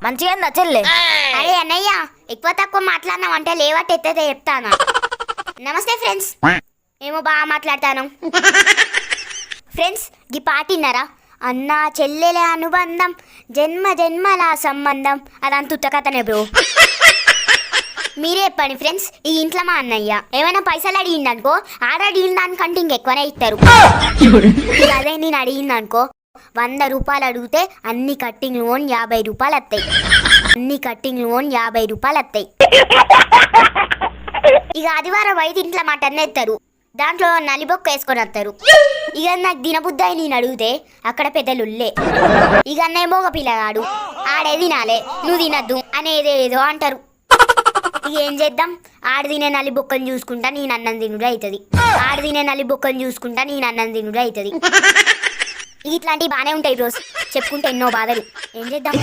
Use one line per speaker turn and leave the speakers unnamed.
మంచిగా నచ్చలే.
అరే అన్నయ్య, ఎక్కువ తక్కువ మాట్లాడినావు అంటే లేవట్ ఎత్తైతే చెప్తానా. నమస్తే ఫ్రెండ్స్. ఏమో బాగా మాట్లాడతాను. ఫ్రెండ్స్, ఈ పాటిన్నారా? అన్న చెల్లెల అనుబంధం, జన్మ జన్మల సంబంధం, అదంత ఉత్తకథనే బ్రో. మీరే చెప్పండి ఫ్రెండ్స్. ఈ ఇంట్లో మా అన్నయ్య ఏమైనా పైసలు అడిగిందనుకో, ఆడ అడిగిన దానికంటే ఇంకెక్కువనే ఇస్తారు. అదే నేను అడిగిందనుకో, 100 రూపాయలు అడిగితే అన్ని కట్టింగ్లు ఓన్ 50 రూపాయలు వస్తాయి. అన్ని కట్టింగ్లు ఓన్ 50 రూపాయలు వస్తాయి. ఇక ఆదివారం 5 ఇంట్లో మటన్ ఎత్తారు, దాంట్లో నలిబొక్క వేసుకొని వస్తారు. ఇక నాకు దినబుద్ధాయి నేను అడిగితే అక్కడ పెద్దలుల్లే. ఇక అన్నేమో ఒక పిల్లగాడు, ఆడే తినాలే నువ్వు తినద్దు అనేదేదో అంటారు. ఇక ఏం చేద్దాం, ఆడ తినే నల్లి బొక్కను చూసుకుంటా నేను అన్నం తినుడు అవుతుంది. ఆడ తినే నల్లి బొక్కను చూసుకుంటా నేను అన్నం తినుడు అవుతుంది. ఇట్లాంటివి బాగానే ఉంటాయి రోజు, చెప్పుకుంటే ఎన్నో బాధలు. ఏం చేద్దాం.